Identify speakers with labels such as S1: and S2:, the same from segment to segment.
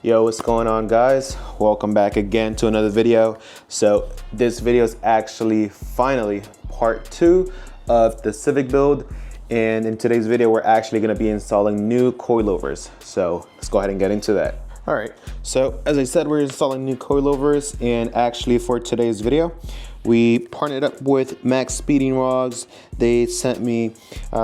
S1: Yo, what's going on, guys? Welcome back again to another video. So this video is actually finally part 2 of the Civic build, and in today's video we're actually going to be installing new coilovers. So let's go ahead and get into that. All right, so as I said, we're installing new coilovers, and actually for today's video we partnered up with Maxpeedingrods. They sent me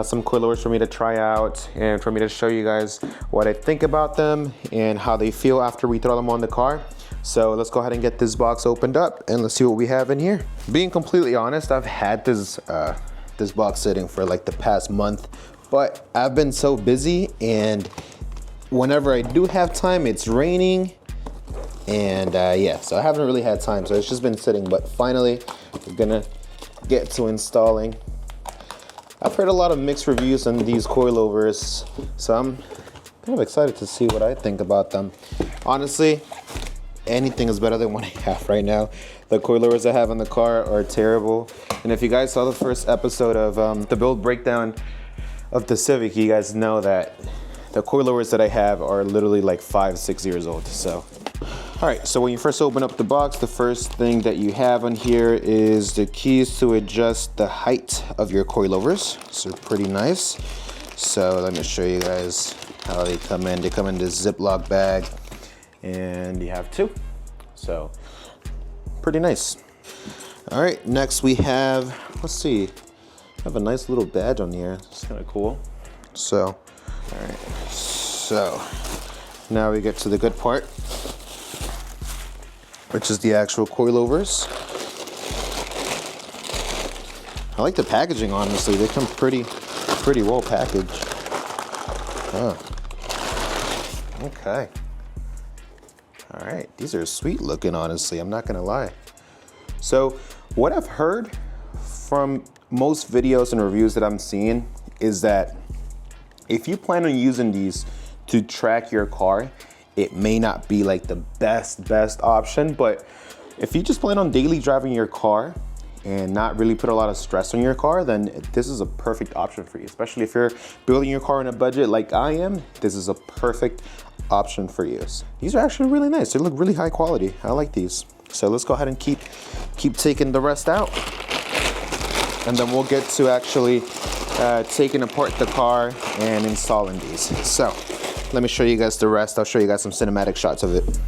S1: some coilovers for me to try out and for me to show you guys what I think about them and how they feel after we throw them on the car. So let's go ahead and get this box opened up and let's see what we have in here. Being completely honest, I've had this this box sitting for like the past month, but I've been so busy, and whenever I do have time, it's raining, and yeah, so I haven't really had time, so it's just been sitting. But finally we're gonna get to installing. I've heard a lot of mixed reviews on these coilovers, so I'm kind of excited to see what I think about them. Honestly, anything is better than what I have right now. The coilovers I have in the car are terrible, and if you guys saw the first episode of the build breakdown of the Civic, you guys know that the coilovers that I have are literally like 5-6 years old. So all right, so when you first open up the box, the first thing that you have on here is the keys to adjust the height of your coilovers. So pretty nice. So let me show you guys how they come in. They come in this Ziploc bag, and you have 2. So pretty nice. All right, next we have, let's see, I have a nice little badge on here. It's kind of cool. So, all right, so now we get to the good part, which is the actual coilovers. I like the packaging, honestly. They come pretty well packaged. Oh. Okay. All right, these are sweet looking, honestly, I'm not gonna lie. So what I've heard from most videos and reviews that I'm seeing is that if you plan on using these to track your car, it may not be like the best option, but if you just plan on daily driving your car and not really put a lot of stress on your car, then this is a perfect option for you. Especially if you're building your car on a budget like I am, this is a perfect option for you. These are actually really nice. They look really high quality. I like these. So let's go ahead and keep taking the rest out, and then we'll get to actually taking apart the car and installing these. So let me show you guys the rest. I'll show you guys some cinematic shots of it.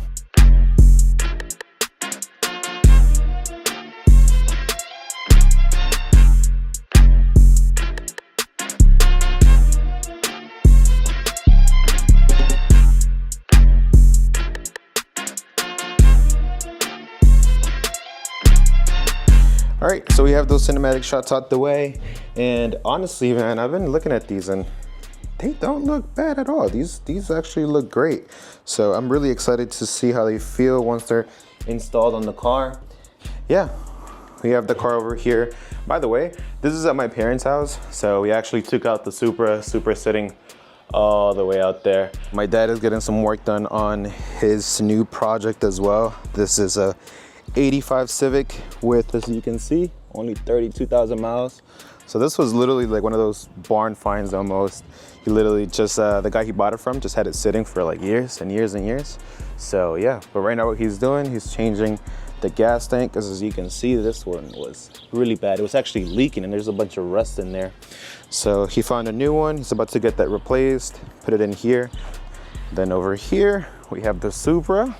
S1: All right, so we have those cinematic shots out the way, and honestly, man, I've been looking at these and they don't look bad at all. These actually look great. So I'm really excited to see how they feel once they're installed on the car. Yeah, we have the car over here. By the way, this is at my parents' house, so we actually took out the Supra sitting all the way out there. My dad is getting some work done on his new project as well. This is a 85 Civic with, as you can see, only 32,000 miles. So this was literally like one of those barn finds almost. He literally just, the guy he bought it from just had it sitting for like years and years and years. So yeah, but right now what he's doing, he's changing the gas tank, because as you can see, this one was really bad. It was actually leaking and there's a bunch of rust in there. So he found a new one. He's about to get that replaced, put it in here. Then over here, we have the Supra.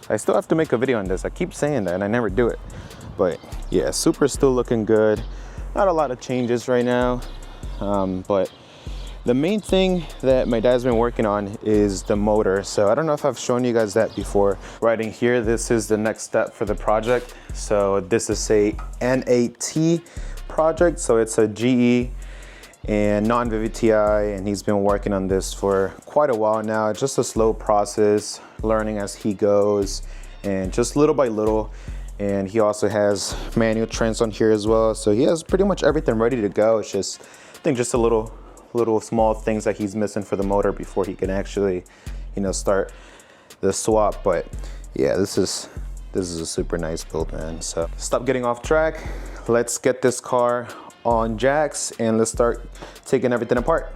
S1: I still have to make a video on this. I keep saying that and I never do it. But yeah, Supra's still looking good. Not a lot of changes right now. But the main thing that my dad's been working on is the motor. So I don't know if I've shown you guys that before. Right in here, this is the next step for the project. So this is a NAT project. So it's a GE and non-VVTi, and he's been working on this for quite a while now. It's just a slow process, learning as he goes, and just little by little. And he also has manual trans on here as well. So he has pretty much everything ready to go. It's just, I think, just a little small things that he's missing for the motor before he can actually, you know, start the swap. But yeah, this is a super nice build, man. So stop getting off track. Let's get this car on jacks and let's start taking everything apart.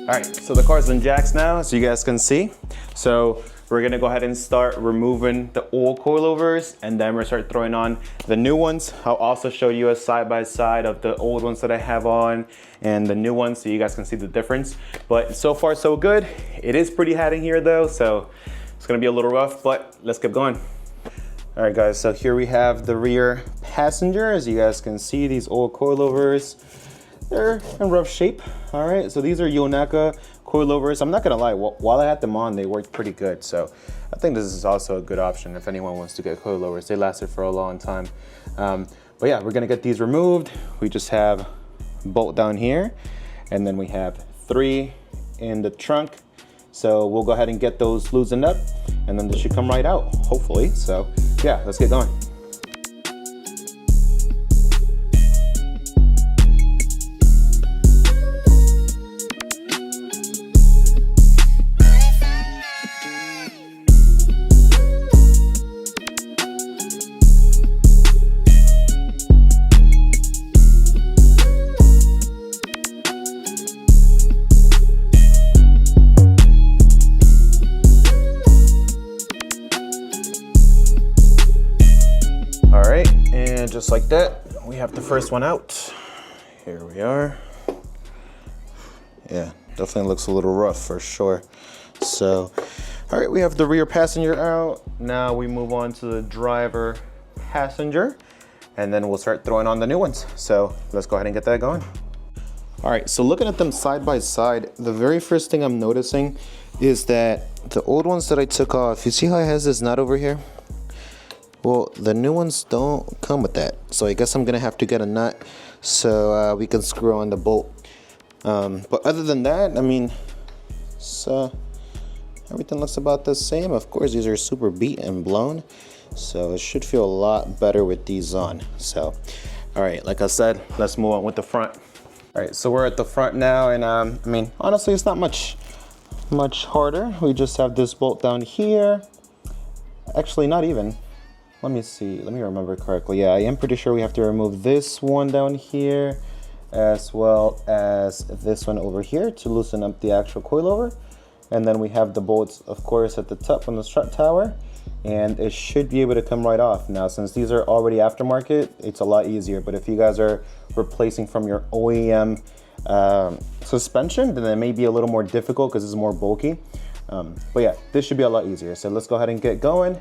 S1: All right, so the car's in jacks now, so you guys can see. So we're gonna go ahead and start removing the old coilovers, and then we're start throwing on the new ones. I'll also show you a side-by-side of the old ones that I have on and the new ones, so you guys can see the difference. But so far so good. It is pretty hot in here though, so it's gonna be a little rough, but let's get going. All right guys, so here we have the rear passenger. As you guys can see, these old coilovers, they're in rough shape. All right, so these are Yonaka coilovers. I'm not gonna lie, while I had them on, they worked pretty good. So I think this is also a good option if anyone wants to get coilovers. They lasted for a long time. But yeah, we're gonna get these removed. We just have a bolt down here, and then we have 3 in the trunk. So we'll go ahead and get those loosened up, and then they should come right out, hopefully. So yeah, let's get going. Just like that, we have the first one out. Here we are. Yeah, definitely looks a little rough for sure. So, all right, we have the rear passenger out. Now we move on to the driver passenger, and then we'll start throwing on the new ones. So let's go ahead and get that going. All right, so looking at them side by side, the very first thing I'm noticing is that the old ones that I took off, you see how it has this nut over here? Well, the new ones don't come with that, so I guess I'm gonna have to get a nut so we can screw on the bolt. But other than that, I mean, everything looks about the same. Of course, these are super beat and blown, so it should feel a lot better with these on. So, all right, like I said, let's move on with the front. All right, so we're at the front now, and I mean, honestly, it's not much harder. We just have this bolt down here. Actually, not even. Let me see, let me remember correctly. Yeah, I am pretty sure we have to remove this one down here, as well as this one over here to loosen up the actual coilover. And then we have the bolts, of course, at the top on the strut tower, and it should be able to come right off. Now, since these are already aftermarket, it's a lot easier. But if you guys are replacing from your OEM suspension, then it may be a little more difficult because it's more bulky. But yeah, this should be a lot easier. So let's go ahead and get going.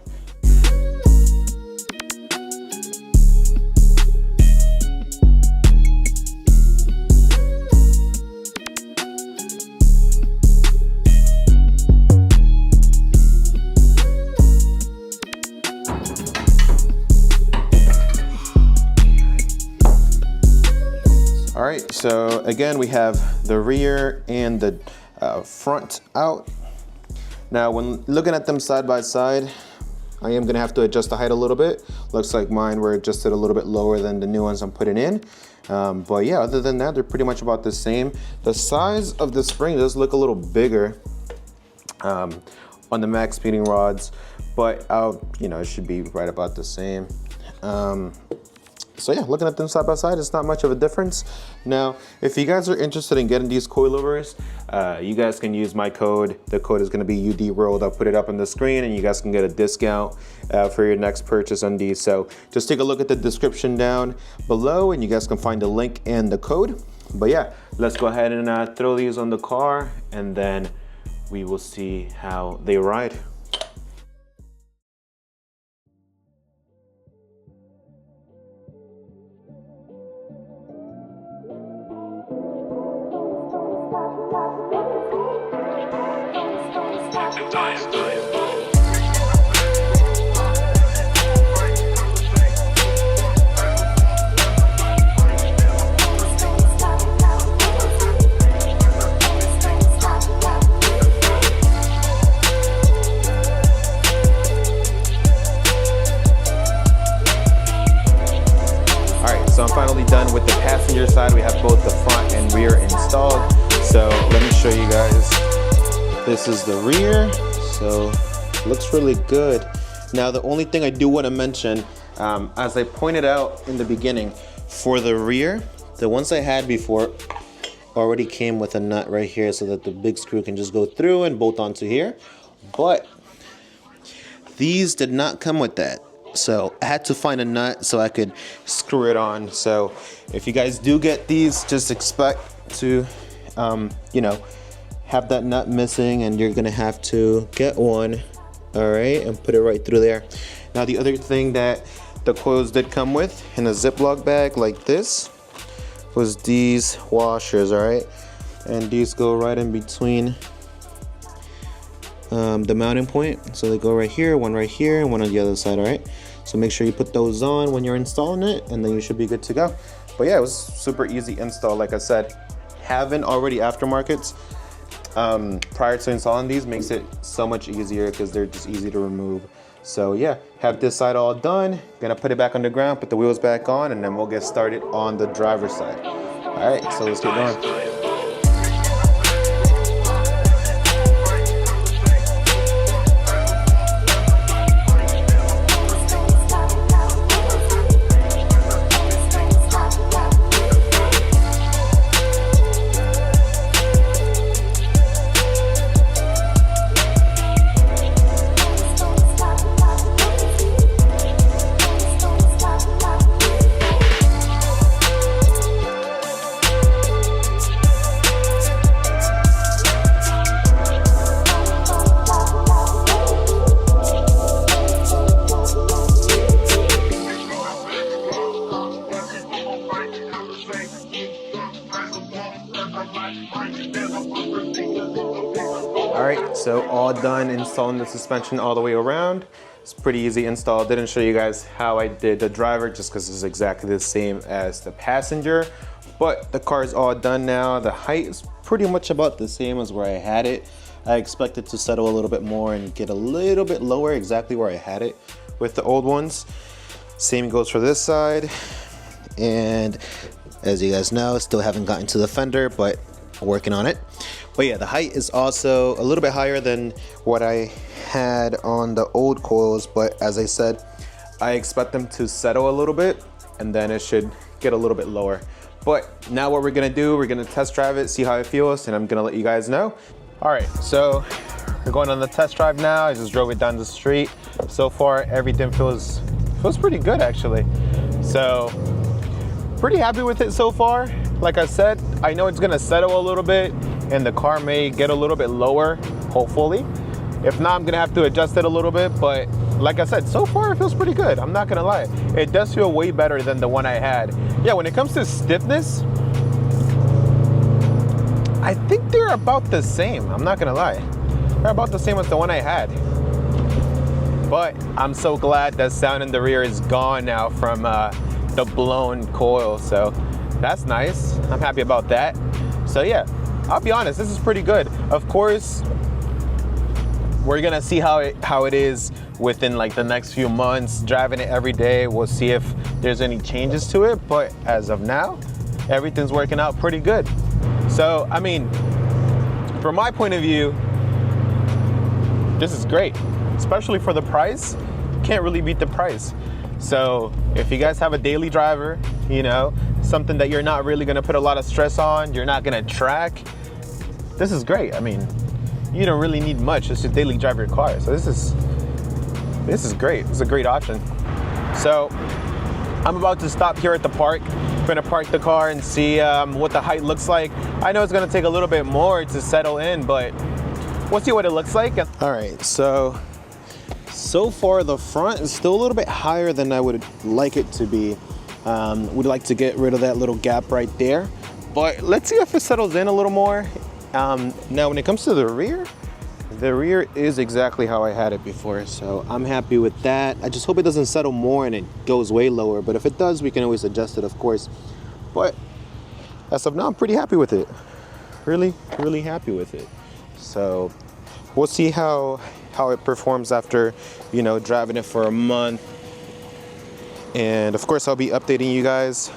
S1: All right, so again, we have the rear and the front out. Now, when looking at them side by side, I am gonna have to adjust the height a little bit. Looks like mine were adjusted a little bit lower than the new ones I'm putting in. But yeah, other than that, they're pretty much about the same. The size of the spring does look a little bigger on the Maxpeedingrods, but you know, it should be right about the same. So yeah, looking at them side by side, it's not much of a difference. Now, if you guys are interested in getting these coilovers, you guys can use my code. The code is gonna be UDWRLD. I'll put it up on the screen and you guys can get a discount for your next purchase on these. So just take a look at the description down below and you guys can find the link and the code. But yeah, let's go ahead and throw these on the car and then we will see how they ride. So I'm finally done with the passenger side. We have both the front and rear installed. So let me show you guys. This is the rear. So it looks really good. Now the only thing I do want to mention, as I pointed out in the beginning, for the rear, the ones I had before, already came with a nut right here so that the big screw can just go through and bolt onto here. But these did not come with that. So I had to find a nut so I could screw it on. So if you guys do get these, just expect to, you know, have that nut missing, and you're gonna have to get one, all right, and put it right through there. Now the other thing that the coils did come with in a Ziploc bag like this was these washers, all right? And these go right in between the mounting point. So they go right here, and one on the other side, all right? So make sure you put those on when you're installing it, and then you should be good to go. But yeah, it was super easy install. Like I said, having already aftermarkets prior to installing these makes it so much easier because they're just easy to remove. So yeah, have this side all done. Gonna put it back on the ground, put the wheels back on, and then we'll get started on the driver's side. All right, so let's get going. Alright, so all done installing the suspension all the way around. It's pretty easy install. Didn't show you guys how I did the driver just because it's exactly the same as the passenger. But the car is all done now. The height is pretty much about the same as where I had it. I expect it to settle a little bit more and get a little bit lower, exactly where I had it with the old ones. Same goes for this side. And as you guys know, still haven't gotten to the fender, but working on it. But yeah, the height is also a little bit higher than what I had on the old coils, but as I said, I expect them to settle a little bit and then it should get a little bit lower. But now what we're gonna do, we're gonna test drive it, see how it feels, and I'm gonna let you guys know. All right, so we're going on the test drive now. I just drove it down the street. So far, everything feels pretty good actually. So pretty happy with it so far. Like I said, I know it's gonna settle a little bit and the car may get a little bit lower, hopefully. If not, I'm gonna have to adjust it a little bit, but like I said, so far it feels pretty good, I'm not gonna lie. It does feel way better than the one I had. Yeah, when it comes to stiffness, I think they're about the same, I'm not gonna lie. They're about the same as the one I had. But I'm so glad that sound in the rear is gone now from the blown coil, so that's nice. I'm happy about that. So yeah, I'll be honest, this is pretty good. Of course, we're gonna see how it is within like the next few months, driving it every day. We'll see if there's any changes to it, but as of now, everything's working out pretty good. So, I mean, from my point of view, this is great, especially for the price. Can't really beat the price. So if you guys have a daily driver, you know, something that you're not really gonna put a lot of stress on, you're not gonna track, this is great. I mean, you don't really need much just to daily drive your car. So this is great. It's a great option. So I'm about to stop here at the park. I'm gonna park the car and see what the height looks like. I know it's gonna take a little bit more to settle in, but we'll see what it looks like. All right, so far the front is still a little bit higher than I would like it to be. We'd like to get rid of that little gap right there, but let's see if it settles in a little more. Now when it comes to the rear is exactly how I had it before, so I'm happy with that. I just hope it doesn't settle more and it goes way lower, but if it does, we can always adjust it, of course. But as of now, I'm pretty happy with it. Really happy with it. So we'll see how it performs after, you know, driving it for a month. And of course, I'll be updating you guys.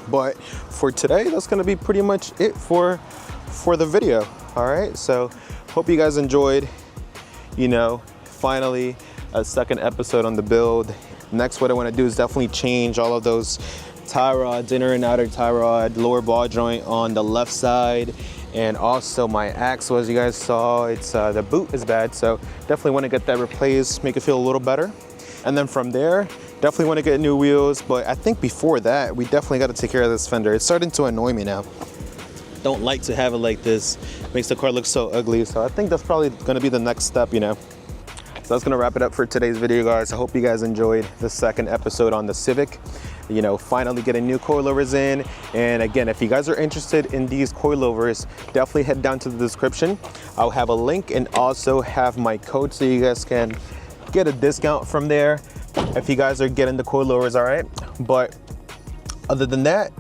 S1: But for today, that's gonna be pretty much it for the video. All right, so hope you guys enjoyed, you know, finally a second episode on the build. Next, what I want to do is definitely change all of those tie rods, inner and outer tie rod, lower ball joint on the left side, and also my axle, as you guys saw, it's the boot is bad, so definitely want to get that replaced, make it feel a little better. And then from there, definitely want to get new wheels, but I think before that, we definitely got to take care of this fender. It's starting to annoy me now. Don't like to have it like this. Makes the car look so ugly, so I think that's probably going to be the next step, you know. So that's gonna wrap it up for today's video, guys. I hope you guys enjoyed the second episode on the Civic. You know, finally getting new coilovers in. And again, if you guys are interested in these coilovers, definitely head down to the description. I'll have a link and also have my code so you guys can get a discount from there if you guys are getting the coilovers, all right? But other than that,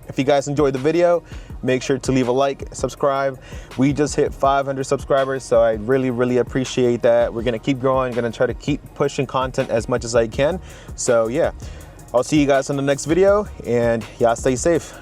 S1: if you guys enjoyed the video, make sure to leave a like, subscribe. We just hit 500 subscribers, so I really appreciate that. We're gonna keep growing, gonna try to keep pushing content as much as I can. So yeah, I'll see you guys in the next video, and y'all stay safe.